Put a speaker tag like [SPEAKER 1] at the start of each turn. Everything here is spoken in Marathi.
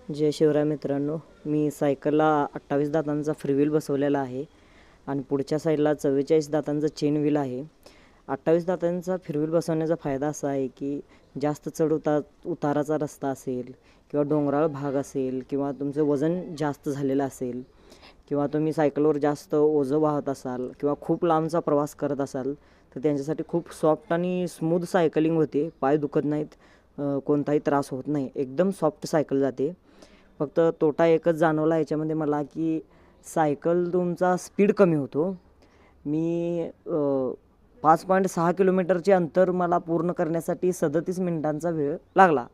[SPEAKER 1] जय शिवराय मित्रांनो, मी सायकलला 28 दातांचा फ्रीव्हील बसवलेला आहे आणि पुढच्या साईडला 44 दातांचा चेन व्हील आहे. 28 दातांचा फ्रीव्हील बसवण्याचा फायदा असा आहे की जास्त उताराचा रस्ता असेल किंवा डोंगराळ भाग असेल किंवा तुमचं वजन जास्त झालेलं असेल किंवा तुम्ही सायकलवर जास्त ओझं वाहत असाल किंवा खूप लांबचा प्रवास करत असाल तर त्यांच्यासाठी खूप सॉफ्ट आणि स्मूथ सायकलिंग होते. पाय दुखत नाहीत, कोणताही त्रास होत नाही, एकदम सॉफ्ट सायकल जाते. फक्त तोटा एकच जाणवला याच्यामध्ये मला की सायकल तुमचा स्पीड कमी होतो. मी 5.6 किलोमीटरचे अंतर मला पूर्ण करण्यासाठी 37 मिनिटांचा वेळ लागला.